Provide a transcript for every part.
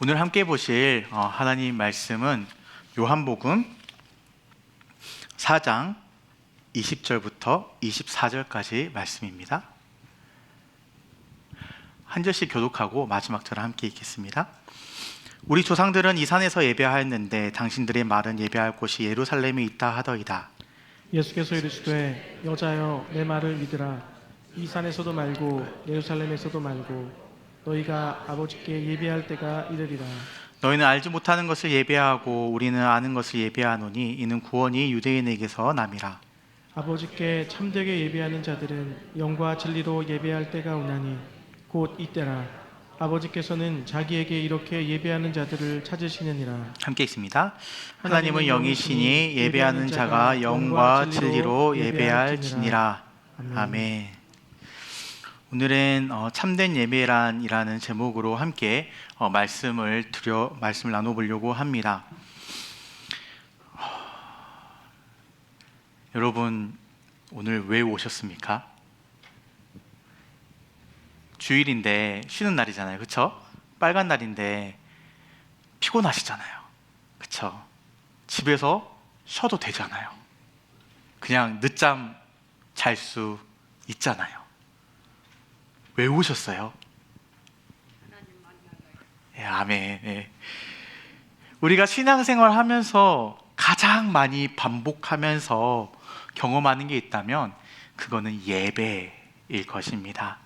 오늘 함께 보실 하나님 말씀은 요한복음 4장 20절부터 24절까지 말씀입니다. 한 절씩 교독하고 마지막 절을 함께 읽겠습니다. 우리 조상들은 이 산에서 예배하였는데 당신들의 말은 예배할 곳이 예루살렘에 있다 하더이다. 예수께서 이르시되 여자여 내 말을 믿으라. 이 산에서도 말고 예루살렘에서도 말고 너희가 아버지께 예배할 때가 이르리라. 너희는 알지 못하는 것을 예배하고 우리는 아는 것을 예배하노니 이는 구원이 유대인에게서 남이라. 아버지께 참되게 예배하는 자들은 영과 진리로 예배할 때가 오나니 곧 이때라. 아버지께서는 자기에게 이렇게 예배하는 자들을 찾으시느니라. 함께 읽습니다. 하나님은 영이시니 예배하는 자가 영과 진리로 예배할지니라. 아멘. 오늘은 참된 예배란이라는 제목으로 함께 말씀을 나눠보려고 합니다. 여러분 오늘 왜 오셨습니까? 주일인데 쉬는 날이잖아요, 그렇죠? 빨간 날인데 피곤하시잖아요, 그렇죠? 집에서 쉬어도 되잖아요. 그냥 늦잠 잘 수 있잖아요. 왜 오셨어요? 예, 아멘. 예. 우리가 신앙생활 하면서 가장 많이 반복하면서 경험하는 게 있다면 그거는 예배일 것입니다.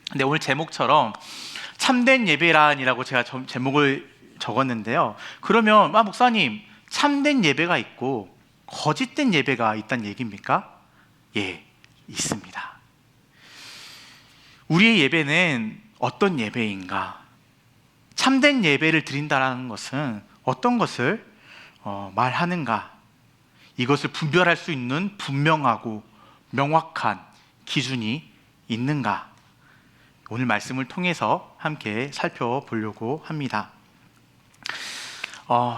근데 오늘 제목처럼 참된 예배란이라고 제가 제목을 적었는데요. 그러면 목사님, 참된 예배가 있고 거짓된 예배가 있다는 얘기입니까? 예, 있습니다. 우리의 예배는 어떤 예배인가? 참된 예배를 드린다는 것은 어떤 것을 말하는가? 이것을 분별할 수 있는 분명하고 명확한 기준이 있는가? 오늘 말씀을 통해서 함께 살펴보려고 합니다.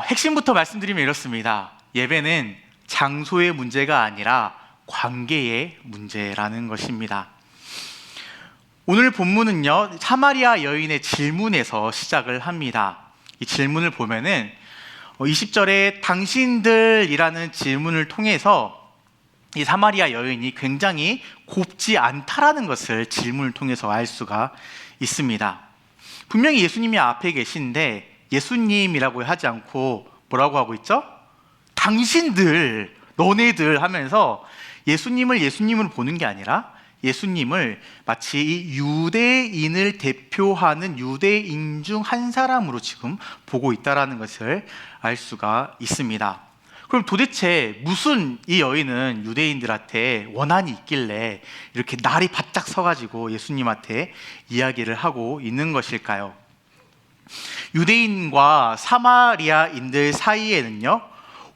핵심부터 말씀드리면 이렇습니다. 예배는 장소의 문제가 아니라 관계의 문제라는 것입니다. 오늘 본문은요, 사마리아 여인의 질문에서 시작을 합니다. 이 질문을 보면은 20절에 당신들이라는 질문을 통해서 이 사마리아 여인이 굉장히 곱지 않다라는 것을 질문을 통해서 알 수가 있습니다. 분명히 예수님이 앞에 계신데 예수님이라고 하지 않고 뭐라고 하고 있죠? 당신들, 너네들 하면서 예수님을 보는 게 아니라 예수님을 마치 이 유대인을 대표하는 유대인 중 한 사람으로 지금 보고 있다는 것을 알 수가 있습니다. 그럼 도대체 무슨 이 여인은 유대인들한테 원한이 있길래 이렇게 날이 바짝 서가지고 예수님한테 이야기를 하고 있는 것일까요? 유대인과 사마리아인들 사이에는요,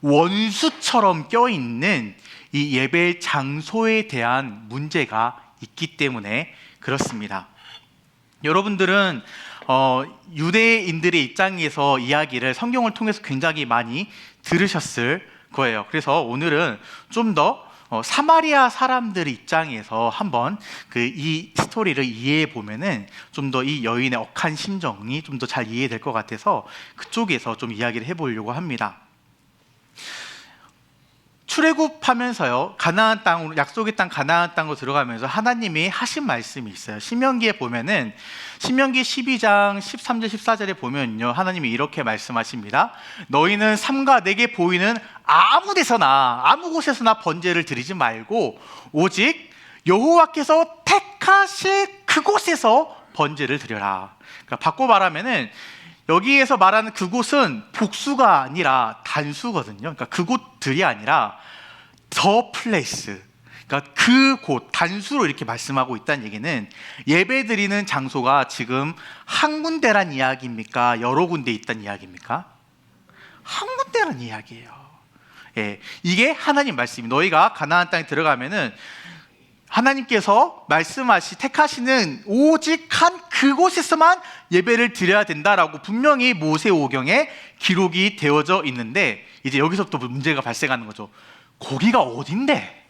원수처럼 껴있는 이 예배 장소에 대한 문제가 있기 때문에 그렇습니다. 여러분들은 유대인들의 입장에서 이야기를 성경을 통해서 굉장히 많이 들으셨을 거예요. 그래서 오늘은 좀 더 사마리아 사람들 입장에서 한번 이 스토리를 이해해 보면은 좀 더 이 여인의 억한 심정이 좀 더 잘 이해될 것 같아서 그쪽에서 좀 이야기를 해보려고 합니다. 출애굽하면서요, 가나안 땅으로, 약속의 땅 가나안 땅으로 들어가면서 하나님이 하신 말씀이 있어요. 신명기에 보면은 신명기 12장 13절 14절에 보면요, 하나님이 이렇게 말씀하십니다. 너희는 삼가 내게 보이는 아무 데서나 아무 곳에서나 번제를 드리지 말고 오직 여호와께서 택하실 그곳에서 번제를 드려라. 그러니까 바꿔 말하면은 여기에서 말하는 그곳은 복수가 아니라 단수거든요. 그러니까 그곳들이 아니라 the place, 그러니까 그곳, 단수로 이렇게 말씀하고 있다는 얘기는 예배드리는 장소가 지금 한 군데란 이야기입니까? 여러 군데 있다는 이야기입니까? 한 군데란 이야기예요. 예, 이게 하나님 말씀이 너희가 가나안 땅에 들어가면은 하나님께서 택하시는 오직 한 그곳에서만 예배를 드려야 된다라고 분명히 모세오경에 기록이 되어져 있는데, 이제 여기서부터 문제가 발생하는 거죠. 거기가 어딘데?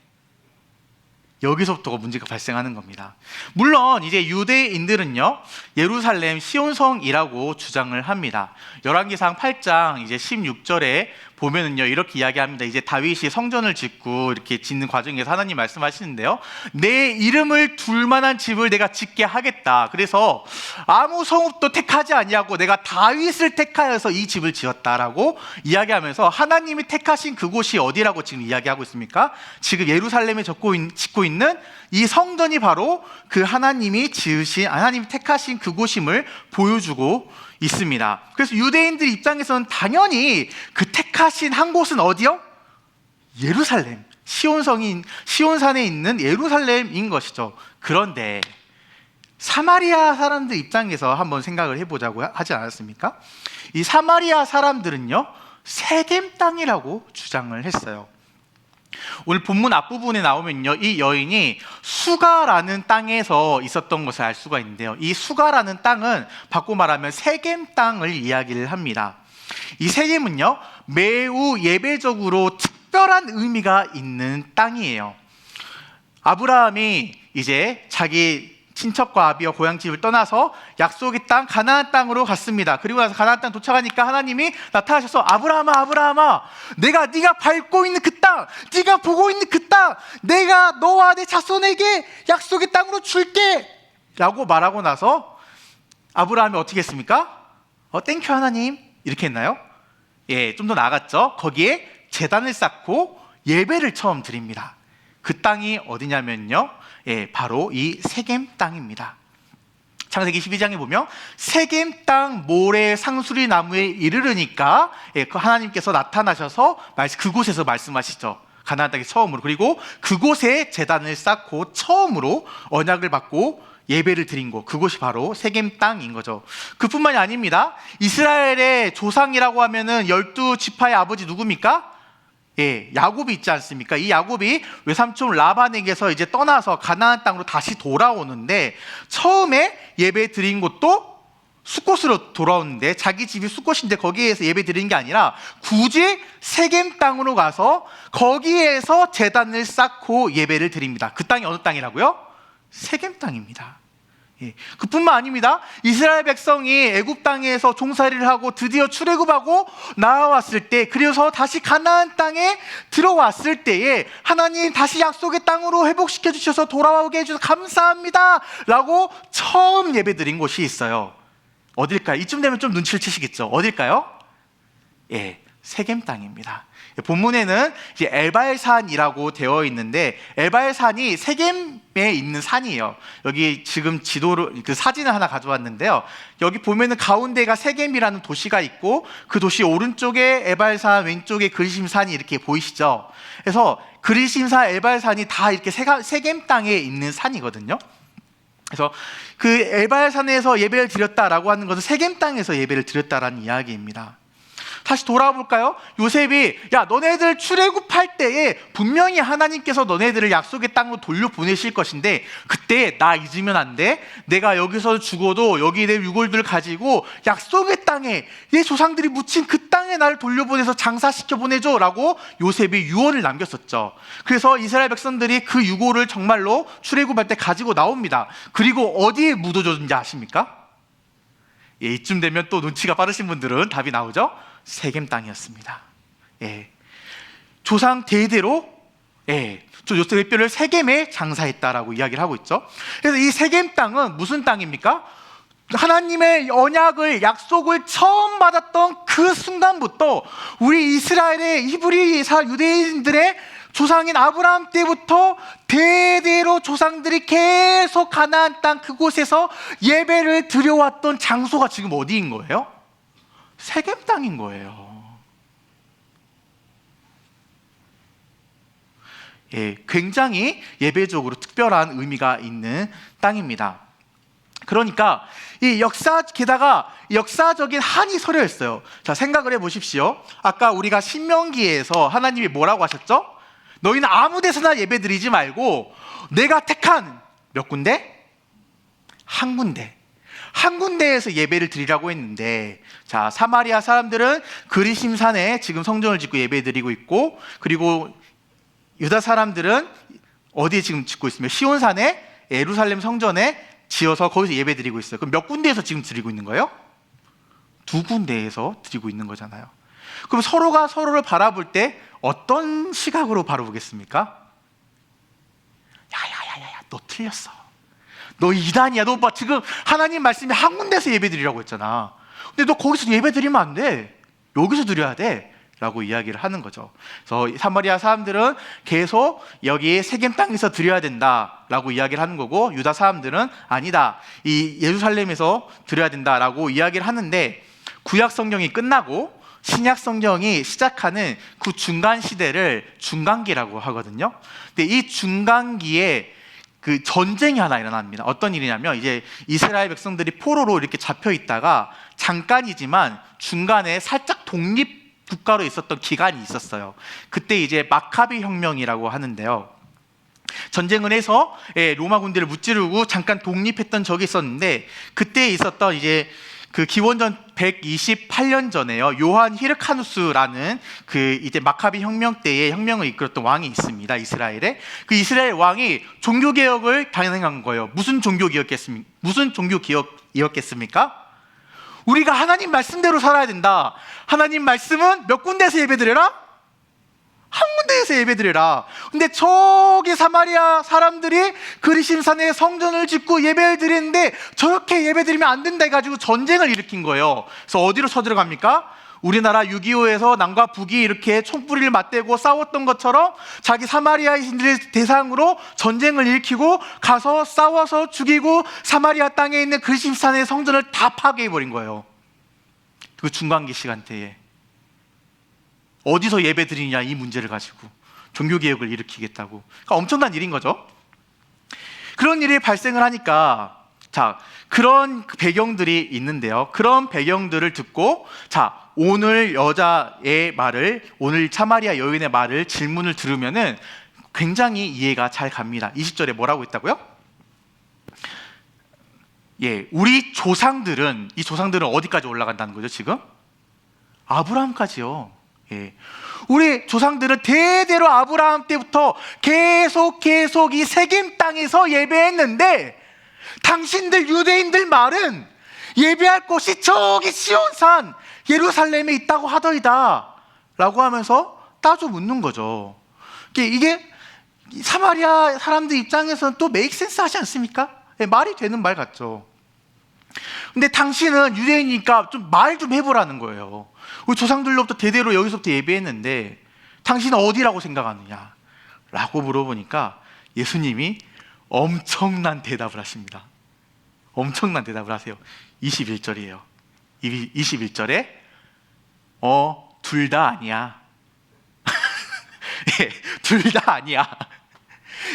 여기서부터 문제가 발생하는 겁니다. 물론 이제 유대인들은요, 예루살렘 시온성이라고 주장을 합니다. 열왕기상 8장 이제 16절에 보면은요, 이렇게 이야기합니다. 이제 다윗이 성전을 짓고 이렇게 짓는 과정에서 하나님 말씀하시는데요, 내 이름을 둘 만한 집을 내가 짓게 하겠다. 그래서 아무 성읍도 택하지 아니하고 내가 다윗을 택하여서 이 집을 지었다라고 이야기하면서, 하나님이 택하신 그곳이 어디라고 지금 이야기하고 있습니까? 지금 예루살렘에 짓고 있는 이 성전이 바로 그 하나님이 택하신 그곳임을 보여주고 있습니다. 그래서 유대인들 입장에서는 당연히 그 택하신 한 곳은 어디요? 예루살렘, 시온산에 있는 예루살렘인 것이죠. 그런데 사마리아 사람들 입장에서 한번 생각을 해보자고 하지 않았습니까? 이 사마리아 사람들은요, 세겜 땅이라고 주장을 했어요. 오늘 본문 앞부분에 나오면요, 이 여인이 수가라는 땅에서 있었던 것을 알 수가 있는데요, 이 수가라는 땅은 바꿔 말하면 세겜 땅을 이야기를 합니다. 이 세겜은요, 매우 예배적으로 특별한 의미가 있는 땅이에요. 아브라함이 이제 자기 친척과 아비와 고향집을 떠나서 약속의 땅 가나안 땅으로 갔습니다. 그리고 나서 가나안 땅 도착하니까 하나님이 나타나셔서, 아브라함아, 아브라함아, 네가 밟고 있는 그 땅, 네가 보고 있는 그 땅, 내가 너와 내 자손에게 약속의 땅으로 줄게 라고 말하고 나서 아브라함이 어떻게 했습니까? 땡큐 하나님, 이렇게 했나요? 예, 좀 더 나아갔죠. 거기에 제단을 쌓고 예배를 처음 드립니다. 그 땅이 어디냐면요, 예, 바로 이 세겜 땅입니다. 창세기 12장에 보면 세겜 땅 모래 상수리 나무에 이르르니까, 예, 그 하나님께서 나타나셔서 그곳에서 말씀하시죠. 가나안 땅에 처음으로. 그리고 그곳에 제단을 쌓고 처음으로 언약을 받고 예배를 드린 곳, 그곳이 바로 세겜 땅인 거죠. 그뿐만이 아닙니다. 이스라엘의 조상이라고 하면은 12지파의 아버지 누굽니까? 예, 야곱이 있지 않습니까? 이 야곱이 외삼촌 라반에게서 이제 떠나서 가나안 땅으로 다시 돌아오는데, 처음에 예배 드린 곳도 숫곳으로 돌아오는데, 자기 집이 숫곳인데 거기에서 예배 드리는 게 아니라 굳이 세겜 땅으로 가서 거기에서 제단을 쌓고 예배를 드립니다. 그 땅이 어느 땅이라고요? 세겜 땅입니다. 예, 그뿐만 아닙니다. 이스라엘 백성이 애굽 땅에서 종살이를 하고 드디어 출애굽하고 나와왔을 때, 그래서 다시 가나안 땅에 들어왔을 때에 하나님 다시 약속의 땅으로 회복시켜 주셔서 돌아오게 해주셔서 감사합니다 라고 처음 예배드린 곳이 있어요. 어딜까요? 이쯤 되면 좀 눈치를 채시겠죠. 어딜까요? 예, 세겜 땅입니다. 본문에는 이제 에발산이라고 되어 있는데, 에발산이 세겜에 있는 산이에요. 여기 지금 지도로 그 사진을 하나 가져왔는데요, 여기 보면은 가운데가 세겜이라는 도시가 있고, 그 도시 오른쪽에 에발산, 왼쪽에 그리심산이 이렇게 보이시죠? 그래서 그리심산, 에발산이 다 이렇게 세겜 땅에 있는 산이거든요. 그래서 그 에발산에서 예배를 드렸다라고 하는 것은 세겜 땅에서 예배를 드렸다라는 이야기입니다. 다시 돌아와 볼까요? 요셉이, 야, 너네들 출애굽할 때에 분명히 하나님께서 너네들을 약속의 땅으로 돌려보내실 것인데, 그때 나 잊으면 안 돼. 내가 여기서 죽어도 여기 내 유골들을 가지고 약속의 땅에, 내 조상들이 묻힌 그 땅에 나를 돌려보내서 장사시켜 보내줘 라고 요셉이 유언을 남겼었죠. 그래서 이스라엘 백성들이 그 유골을 정말로 출애굽할 때 가지고 나옵니다. 그리고 어디에 묻어줬는지 아십니까? 예, 이쯤 되면 또 눈치가 빠르신 분들은 답이 나오죠. 세겜 땅이었습니다. 예, 조상 대대로, 예, 요셉의 뼈를 세겜에 장사했다라고 이야기를 하고 있죠. 그래서 이 세겜 땅은 무슨 땅입니까? 하나님의 언약을, 약속을 처음 받았던 그 순간부터 우리 이스라엘의 히브리 유대인들의 조상인 아브라함 때부터 대대로 조상들이 계속 가나안 땅 그곳에서 예배를 드려왔던 장소가 지금 어디인 거예요? 세겜 땅인 거예요. 예, 굉장히 예배적으로 특별한 의미가 있는 땅입니다. 그러니까 게다가 역사적인 한이 서려 있어요. 자, 생각을 해보십시오. 아까 우리가 신명기에서 하나님이 뭐라고 하셨죠? 너희는 아무 데서나 예배 드리지 말고 내가 택한 몇 군데? 한 군데에서 예배를 드리라고 했는데, 자, 사마리아 사람들은 그리심산에 지금 성전을 짓고 예배 드리고 있고, 그리고 유다 사람들은 어디에 지금 짓고 있으면 시온산에 예루살렘 성전에 지어서 거기서 예배 드리고 있어요. 그럼 몇 군데에서 지금 드리고 있는 거예요? 2군데에서 드리고 있는 거잖아요. 그럼 서로가 서로를 바라볼 때 어떤 시각으로 바라보겠습니까? 야야야야야, 너 틀렸어. 너 이단이야. 너 봐, 지금 하나님 말씀이 한 군데서 예배 드리라고 했잖아. 근데 너 거기서 예배 드리면 안 돼. 여기서 드려야 돼. 라고 이야기를 하는 거죠. 그래서 사마리아 사람들은 계속 여기 세겜 땅에서 드려야 된다라고 이야기를 하는 거고, 유다 사람들은 아니다, 이 예루살렘에서 드려야 된다라고 이야기를 하는데, 구약 성경이 끝나고 신약 성경이 시작하는 그 중간 시대를 중간기라고 하거든요. 근데 이 중간기에 그 전쟁이 하나 일어납니다. 어떤 일이냐면, 이제 이스라엘 백성들이 포로로 이렇게 잡혀 있다가 잠깐이지만 중간에 살짝 독립 국가로 있었던 기간이 있었어요. 그때 이제 마카비 혁명이라고 하는데요. 전쟁을 해서 로마 군대를 무찌르고 잠깐 독립했던 적이 있었는데, 그때 있었던 이제 그 기원전 128년 전에요. 요한 히르카누스라는 그 이제 마카비 혁명 때에 혁명을 이끌었던 왕이 있습니다. 이스라엘에. 그 이스라엘 왕이 종교 개혁을 단행한 거예요. 무슨 종교 개혁이었겠습니까? 우리가 하나님 말씀대로 살아야 된다. 하나님 말씀은 몇 군데에서 예배드려라? 한 군데에서 예배드려라. 근데 저기 사마리아 사람들이 그리심산에 성전을 짓고 예배를 드리는데 저렇게 예배드리면 안 된다 해가지고 전쟁을 일으킨 거예요. 그래서 어디로 쳐들어갑니까? 우리나라 6.25에서 남과 북이 이렇게 총뿌리를 맞대고 싸웠던 것처럼 자기 사마리아인들의 대상으로 전쟁을 일으키고 가서 싸워서 죽이고 사마리아 땅에 있는 그리심산의 성전을 다 파괴해버린 거예요. 그 중간기 시간대에 어디서 예배 드리냐, 이 문제를 가지고 종교개혁을 일으키겠다고. 그러니까 엄청난 일인 거죠. 그런 일이 발생을 하니까, 자, 그런 배경들이 있는데요. 그런 배경들을 듣고, 자, 오늘 여자의 말을, 오늘 사마리아 여인의 말을, 질문을 들으면은 굉장히 이해가 잘 갑니다. 20절에 뭐라고 했다고요? 예, 우리 조상들은, 이 조상들은 어디까지 올라간다는 거죠, 지금? 아브라함까지요. 예. 우리 조상들은 대대로 아브라함 때부터 계속 이 세겜 땅에서 예배했는데, 당신들 유대인들 말은 예배할 곳이 저기 시온산 예루살렘에 있다고 하더이다 라고 하면서 따져 묻는 거죠. 이게 사마리아 사람들 입장에서는 또 메이크 센스 하지 않습니까? 예, 말이 되는 말 같죠. 근데 당신은 유대인이니까 좀 말 좀 해보라는 거예요. 우리 조상들로부터 대대로 여기서부터 예배했는데 당신은 어디라고 생각하느냐 라고 물어보니까 예수님이 엄청난 대답을 하십니다. 엄청난 대답을 하세요. 21절이에요. 21절에 둘 다 아니야. 예, 둘 다 아니야.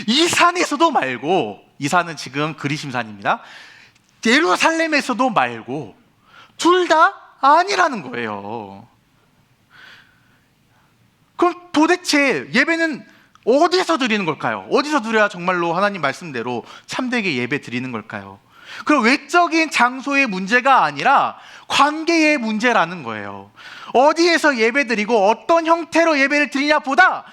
이 산에서도 말고, 이 산은 지금 그리심산입니다. 예루살렘에서도 말고 둘 다 아니라는 거예요. 그럼 도대체 예배는 어디서 드리는 걸까요? 어디서 드려야 정말로 하나님 말씀대로 참되게 예배 드리는 걸까요? 그 외적인 장소의 문제가 아니라 관계의 문제라는 거예요. 어디에서 예배 드리고 어떤 형태로 예배를 드리냐 보다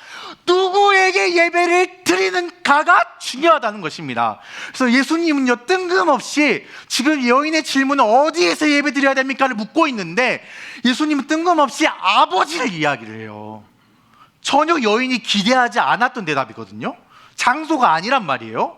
누구에게 예배를 드리는가가 중요하다는 것입니다. 그래서 예수님은요, 뜬금없이 지금 여인의 질문은 어디에서 예배 드려야 됩니까를 묻고 있는데, 예수님은 뜬금없이 아버지를 이야기를 해요. 전혀 여인이 기대하지 않았던 대답이거든요. 장소가 아니란 말이에요.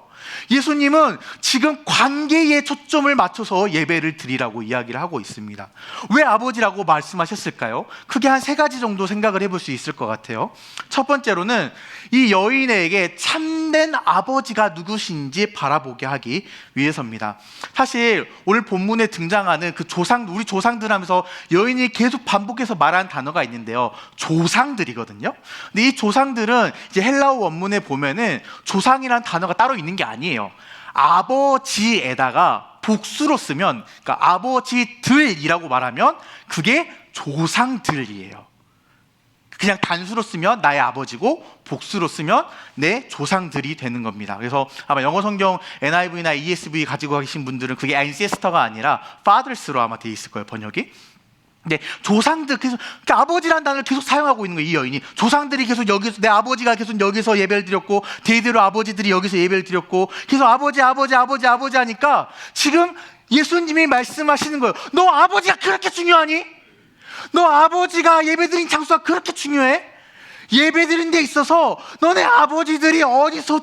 예수님은 지금 관계에 초점을 맞춰서 예배를 드리라고 이야기를 하고 있습니다. 왜 아버지라고 말씀하셨을까요? 크게 한 3가지 정도 생각을 해볼 수 있을 것 같아요. 첫 번째로는 이 여인에게 참된 아버지가 누구신지 바라보게 하기 위해서입니다. 사실 오늘 본문에 등장하는 그 우리 조상들 하면서 여인이 계속 반복해서 말하는 단어가 있는데요, 조상들이거든요. 근데 이 조상들은 이제 헬라어 원문에 보면은 조상이라는 단어가 따로 있는 게 아니에요. 아버지에다가 복수로 쓰면, 그러니까 아버지들이라고 말하면 그게 조상들이에요. 그냥 단수로 쓰면 나의 아버지고 복수로 쓰면 내 조상들이 되는 겁니다. 그래서 아마 영어 성경 NIV나 ESV 가지고 계신 분들은 그게 ancestor가 아니라 fathers로 아마 돼 있을 거예요, 번역이. 네, 조상들 계속 그러니까 아버지라는 단어를 계속 사용하고 있는 거예요. 이 여인이 조상들이 계속 여기서 내 아버지가 계속 여기서 예배를 드렸고 대대로 아버지들이 여기서 예배를 드렸고 계속 아버지 하니까 지금 예수님이 말씀하시는 거예요. 너 아버지가 그렇게 중요하니? 너 아버지가 예배드린 장소가 그렇게 중요해? 예배드린 데 있어서 너네 아버지들이 어디서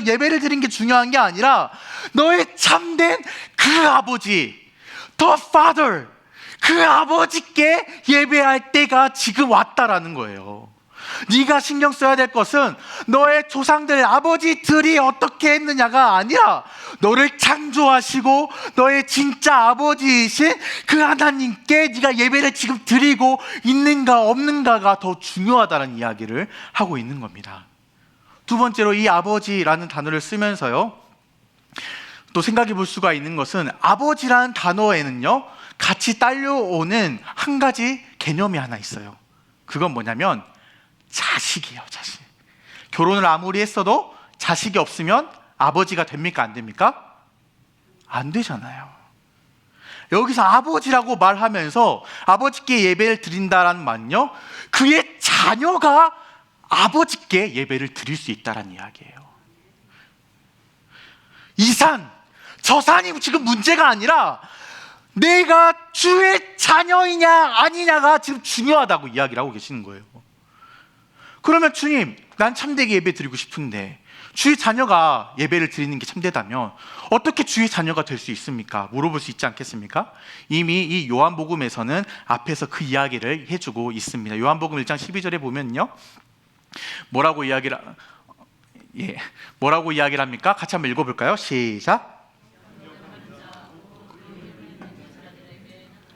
예배를 드린 게 중요한 게 아니라 너의 참된 그 아버지, the father, 그 아버지께 예배할 때가 지금 왔다라는 거예요. 네가 신경 써야 될 것은 너의 조상들 아버지들이 어떻게 했느냐가 아니라 너를 창조하시고 너의 진짜 아버지이신 그 하나님께 네가 예배를 지금 드리고 있는가 없는가가 더 중요하다는 이야기를 하고 있는 겁니다. 두 번째로 이 아버지라는 단어를 쓰면서요, 또 생각해 볼 수가 있는 것은 아버지라는 단어에는요 같이 딸려오는 한 가지 개념이 하나 있어요. 그건 뭐냐면 자식이에요. 자식. 결혼을 아무리 했어도 자식이 없으면 아버지가 됩니까? 안 됩니까? 안 되잖아요. 여기서 아버지라고 말하면서 아버지께 예배를 드린다라는 말은요, 그의 자녀가 아버지께 예배를 드릴 수 있다는 이야기예요. 이 산, 저 산이 지금 문제가 아니라 내가 주의 자녀이냐 아니냐가 지금 중요하다고 이야기를 하고 계시는 거예요. 그러면 주님, 난 참되게 예배 드리고 싶은데 주의 자녀가 예배를 드리는 게 참되다면 어떻게 주의 자녀가 될 수 있습니까? 물어볼 수 있지 않겠습니까? 이미 이 요한복음에서는 앞에서 그 이야기를 해주고 있습니다. 요한복음 1장 12절에 보면요, 뭐라고 이야기를 합니까? 같이 한번 읽어볼까요? 시작.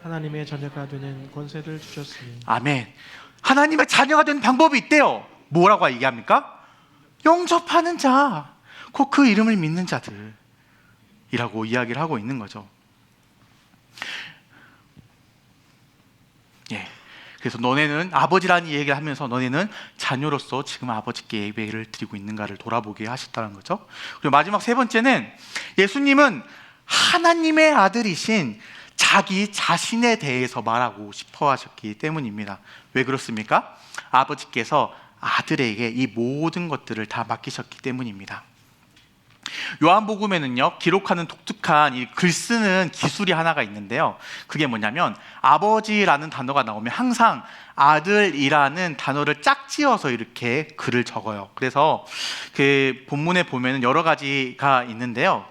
하나님의 자녀가 되는 권세를 주셨으니. 아멘. 하나님의 자녀가 되는 방법이 있대요. 뭐라고 얘기합니까? 영접하는 자, 곧 그 이름을 믿는 자들이라고 이야기를 하고 있는 거죠. 예. 그래서 너네는 아버지라는 얘기를 하면서 너네는 자녀로서 지금 아버지께 예배를 드리고 있는가를 돌아보게 하셨다는 거죠. 그리고 마지막 세 번째는 예수님은 하나님의 아들이신 자기 자신에 대해서 말하고 싶어 하셨기 때문입니다. 왜 그렇습니까? 아버지께서 아들에게 이 모든 것들을 다 맡기셨기 때문입니다. 요한복음에는요, 기록하는 독특한 이 글 쓰는 기술이 하나가 있는데요, 그게 뭐냐면 아버지라는 단어가 나오면 항상 아들이라는 단어를 짝지어서 이렇게 글을 적어요. 그래서 그 본문에 보면 여러 가지가 있는데요,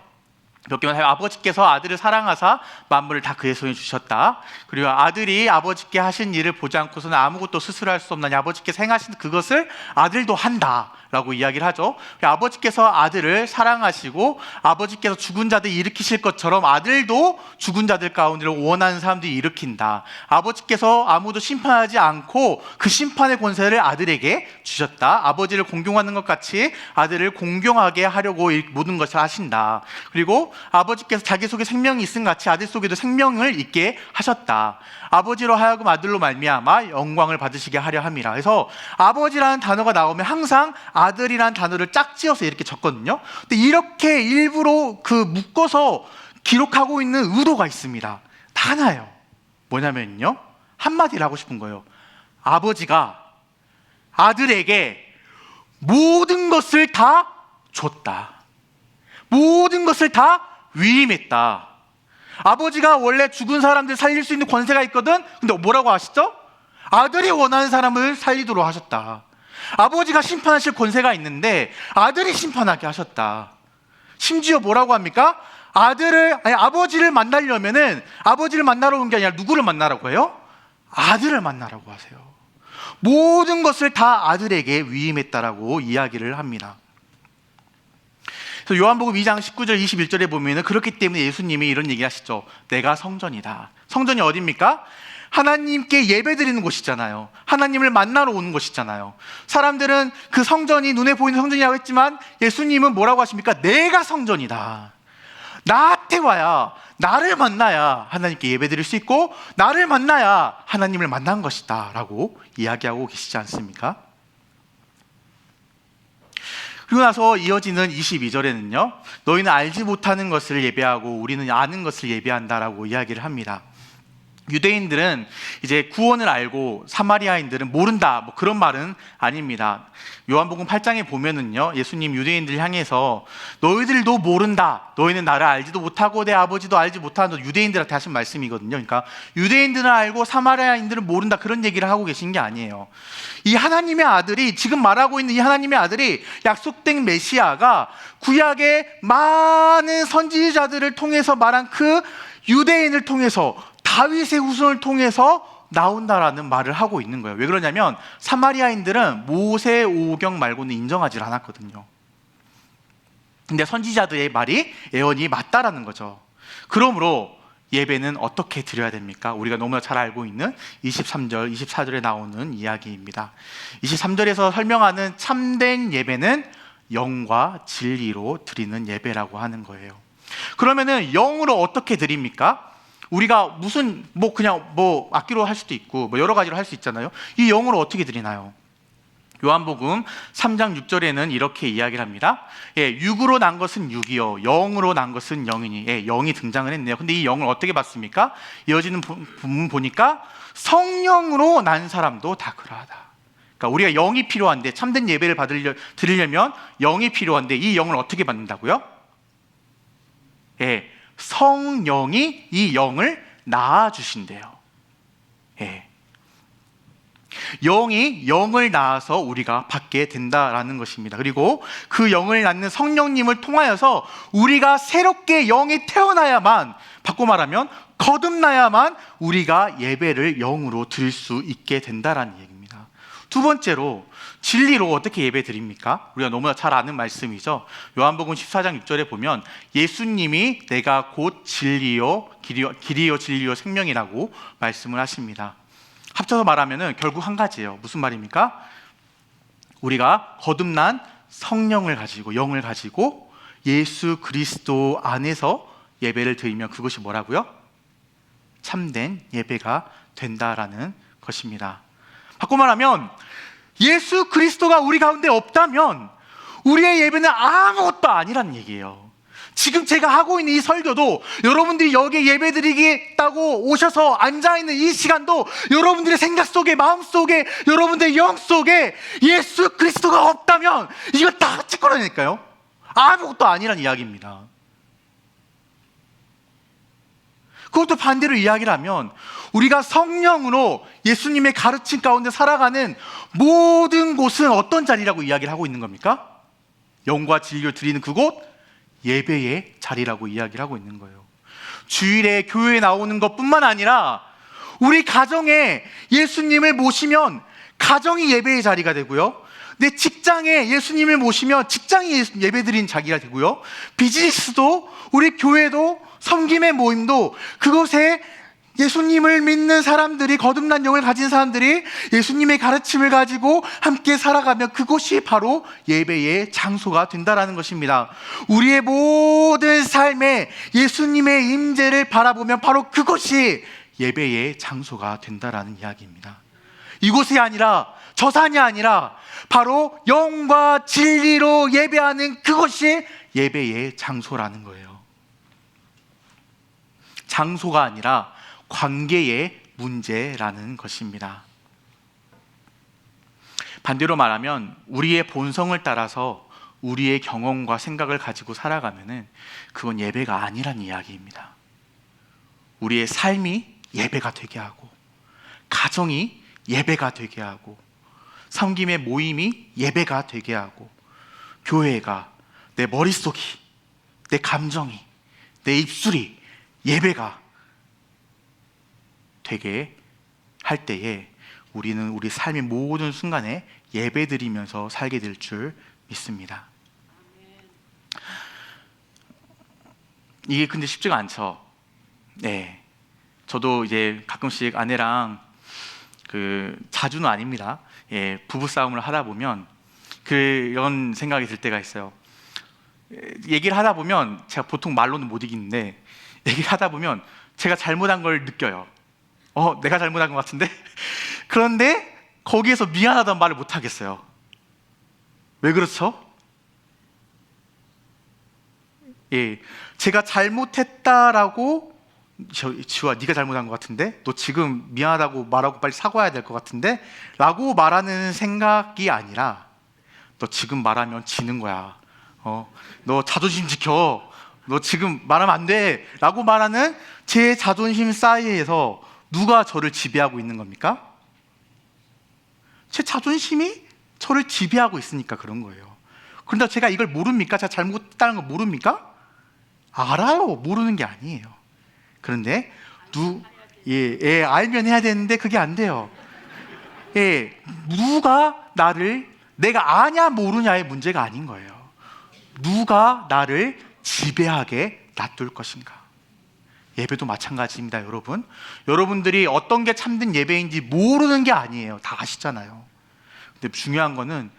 몇 개만 해요. 아버지께서 아들을 사랑하사 만물을 다 그의 손에 주셨다. 그리고 아들이 아버지께 하신 일을 보지 않고서는 아무것도 스스로 할 수 없나니 아버지께서 행하신 그것을 아들도 한다 라고 이야기를 하죠. 아버지께서 아들을 사랑하시고 아버지께서 죽은 자들 일으키실 것처럼 아들도 죽은 자들 가운데로 원하는 사람들이 일으킨다. 아버지께서 아무도 심판하지 않고 그 심판의 권세를 아들에게 주셨다. 아버지를 공경하는 것 같이 아들을 공경하게 하려고 이 모든 것을 하신다. 그리고 아버지께서 자기 속에 생명이 있음 같이 아들 속에도 생명을 있게 하셨다. 아버지로 하여금 아들로 말미암아 영광을 받으시게 하려 함이라. 그래서 아버지라는 단어가 나오면 항상 아들이라는 단어를 짝지어서 이렇게 적거든요. 근데 이렇게 일부러 그 묶어서 기록하고 있는 의도가 있습니다. 다 하나예요. 뭐냐면요, 한마디를 하고 싶은 거예요. 아버지가 아들에게 모든 것을 다 줬다. 모든 것을 다 위임했다. 아버지가 원래 죽은 사람들 살릴 수 있는 권세가 있거든. 근데 뭐라고 하시죠? 아들이 원하는 사람을 살리도록 하셨다. 아버지가 심판하실 권세가 있는데 아들이 심판하게 하셨다. 심지어 뭐라고 합니까? 아버지를 만나려면은 아버지를 만나러 온 게 아니라 누구를 만나라고 해요? 아들을 만나라고 하세요. 모든 것을 다 아들에게 위임했다라고 이야기를 합니다. 그래서 요한복음 2장 19절 21절에 보면은 그렇기 때문에 예수님이 이런 얘기 하시죠. 내가 성전이다. 성전이 어디입니까? 하나님께 예배드리는 곳이잖아요. 하나님을 만나러 오는 곳이잖아요. 사람들은 그 성전이 눈에 보이는 성전이라고 했지만 예수님은 뭐라고 하십니까? 내가 성전이다. 나한테 와야, 나를 만나야 하나님께 예배드릴 수 있고 나를 만나야 하나님을 만난 것이다 라고 이야기하고 계시지 않습니까? 그리고 나서 이어지는 22절에는요, 너희는 알지 못하는 것을 예배하고 우리는 아는 것을 예배한다라고 이야기를 합니다. 유대인들은 이제 구원을 알고 사마리아인들은 모른다, 뭐 그런 말은 아닙니다. 요한복음 8장에 보면은요, 예수님 유대인들 향해서 너희들도 모른다, 너희는 나를 알지도 못하고 내 아버지도 알지 못하는 유대인들한테 하신 말씀이거든요. 그러니까 유대인들은 알고 사마리아인들은 모른다, 그런 얘기를 하고 계신 게 아니에요. 이 하나님의 아들이, 지금 말하고 있는 이 하나님의 아들이, 약속된 메시아가 구약의 많은 선지자들을 통해서 말한 그 유대인을 통해서, 다윗의 후손을 통해서 나온다라는 말을 하고 있는 거예요. 왜 그러냐면 사마리아인들은 모세 오경 말고는 인정하지 않았거든요. 근데 선지자들의 말이, 예언이 맞다라는 거죠. 그러므로 예배는 어떻게 드려야 됩니까? 우리가 너무나 잘 알고 있는 23절, 24절에 나오는 이야기입니다. 23절에서 설명하는 참된 예배는 영과 진리로 드리는 예배라고 하는 거예요. 그러면은 영으로 어떻게 드립니까? 우리가 무슨 그냥 악기로 할 수도 있고 여러 가지로 할 수 있잖아요. 이 영으로 어떻게 드리나요? 요한복음 3장 6절에는 이렇게 이야기를 합니다. 육으로 난 것은 육이요, 영으로 난 것은 영이니. 영이 등장을 했네요. 근데 이 영을 어떻게 받습니까? 이어지는 부분 보니까 성령으로 난 사람도 다 그러하다. 그러니까 우리가 영이 필요한데, 참된 예배를 드리려면 영이 필요한데, 이 영을 어떻게 받는다고요? 성령이 이 영을 낳아주신대요. 영이 영을 낳아서 우리가 받게 된다라는 것입니다. 그리고 그 영을 낳는 성령님을 통하여서 우리가 새롭게 영이 태어나야만, 바꿔 말하면 거듭나야만 우리가 예배를 영으로 드릴 수 있게 된다라는 얘기입니다. 두 번째로, 진리로 어떻게 예배 드립니까? 우리가 너무나 잘 아는 말씀이죠. 요한복음 14장 6절에 보면 예수님이 내가 곧 진리요 길이요 진리요 생명이라고 말씀을 하십니다. 합쳐서 말하면은 결국 한 가지예요. 무슨 말입니까? 우리가 거듭난 성령을 가지고, 영을 가지고 예수 그리스도 안에서 예배를 드리면 그것이 뭐라고요? 참된 예배가 된다라는 것입니다. 바꿔 말하면 예수 그리스도가 우리 가운데 없다면 우리의 예배는 아무것도 아니라는 얘기예요. 지금 제가 하고 있는 이 설교도, 여러분들이 여기에 예배드리겠다고 오셔서 앉아있는 이 시간도 여러분들의 생각 속에, 마음 속에, 여러분들의 영 속에 예수 그리스도가 없다면 이거 다 찌꺼러니까요. 아무것도 아니라는 이야기입니다. 그것도 반대로 이야기를 하면 우리가 성령으로 예수님의 가르침 가운데 살아가는 모든 곳은 어떤 자리라고 이야기를 하고 있는 겁니까? 영과 진리를 드리는 그곳, 예배의 자리라고 이야기를 하고 있는 거예요. 주일에 교회에 나오는 것뿐만 아니라 우리 가정에 예수님을 모시면 가정이 예배의 자리가 되고요, 내 직장에 예수님을 모시면 직장이 예배드리는 자리가 되고요, 비즈니스도, 우리 교회도, 섬김의 모임도, 그곳에 예수님을 믿는 사람들이, 거듭난 영을 가진 사람들이 예수님의 가르침을 가지고 함께 살아가면 그곳이 바로 예배의 장소가 된다라는 것입니다. 우리의 모든 삶에 예수님의 임재를 바라보면 바로 그곳이 예배의 장소가 된다라는 이야기입니다. 이곳이 아니라, 저 산이 아니라 바로 영과 진리로 예배하는 그곳이 예배의 장소라는 거예요. 장소가 아니라 관계의 문제라는 것입니다. 반대로 말하면 우리의 본성을 따라서 우리의 경험과 생각을 가지고 살아가면은 그건 예배가 아니란 이야기입니다. 우리의 삶이 예배가 되게 하고, 가정이 예배가 되게 하고, 섬김의 모임이 예배가 되게 하고, 교회가, 내 머릿속이, 내 감정이, 내 입술이 예배가 되게 할 때에 우리는 우리 삶의 모든 순간에 예배드리면서 살게 될 줄 믿습니다. 이게 근데 쉽지가 않죠. 저도 이제 가끔씩 아내랑 자주는 아닙니다. 부부 싸움을 하다 보면 그런 생각이 들 때가 있어요. 얘기를 하다 보면 제가 보통 말로는 못 이기는데, 얘기를 하다 보면 제가 잘못한 걸 느껴요. 내가 잘못한 것 같은데? 그런데 거기에서 미안하다는 말을 못 하겠어요. 왜 그렇죠? 제가 잘못했다라고 지호야 네가 잘못한 것 같은데, 너 지금 미안하다고 말하고 빨리 사과해야 될 것 같은데 라고 말하는 생각이 아니라, 너 지금 말하면 지는 거야, 너 자존심 지켜, 너 지금 말하면 안 돼 라고 말하는 제 자존심 사이에서 누가 저를 지배하고 있는 겁니까? 제 자존심이 저를 지배하고 있으니까 그런 거예요. 그런데 제가 이걸 모릅니까? 제가 잘못했다는 거 모릅니까? 알아요. 모르는 게 아니에요. 그런데 알면 해야 되는데 그게 안 돼요. 누가 나를, 내가 아냐 모르냐의 문제가 아닌 거예요. 누가 나를 지배하게 놔둘 것인가. 예배도 마찬가지입니다, 여러분. 여러분들이 어떤 게 참된 예배인지 모르는 게 아니에요. 다 아시잖아요. 근데 중요한 거는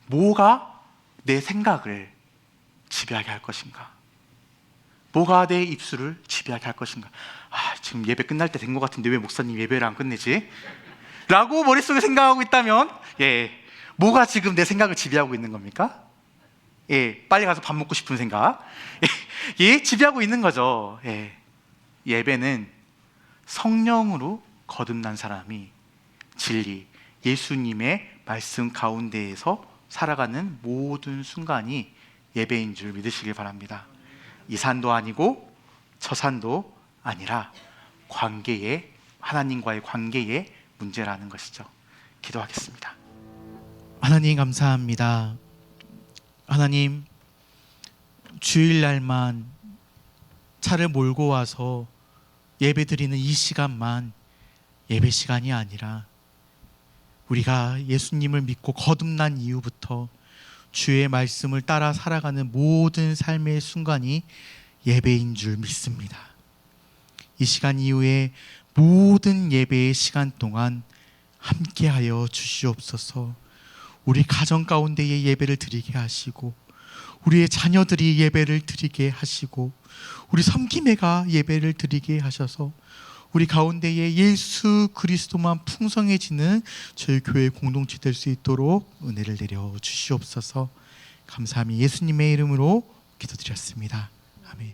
뭐가 내 생각을 지배하게 할 것인가, 뭐가 내 입술을 지배하게 할 것인가. 지금 예배 끝날 때 된 것 같은데 왜 목사님 예배를 안 끝내지? 라고 머릿속에 생각하고 있다면, 뭐가 지금 내 생각을 지배하고 있는 겁니까? 빨리 가서 밥 먹고 싶은 생각, 지배하고 있는 거죠. 예배는 성령으로 거듭난 사람이 진리, 예수님의 말씀 가운데에서 살아가는 모든 순간이 예배인 줄 믿으시길 바랍니다. 이 산도 아니고 저 산도 아니라 관계의, 하나님과의 관계의 문제라는 것이죠. 기도하겠습니다. 하나님 감사합니다. 하나님, 주일날만 차를 몰고 와서 예배드리는 이 시간만 예배 시간이 아니라 우리가 예수님을 믿고 거듭난 이후부터 주의 말씀을 따라 살아가는 모든 삶의 순간이 예배인 줄 믿습니다. 이 시간 이후에 모든 예배의 시간 동안 함께하여 주시옵소서. 우리 가정 가운데에 예배를 드리게 하시고, 우리의 자녀들이 예배를 드리게 하시고, 우리 섬김회가 예배를 드리게 하셔서 우리 가운데에 예수 그리스도만 풍성해지는 저희 교회 공동체 될 수 있도록 은혜를 내려 주시옵소서. 감사함이 예수님의 이름으로 기도드렸습니다. 아멘.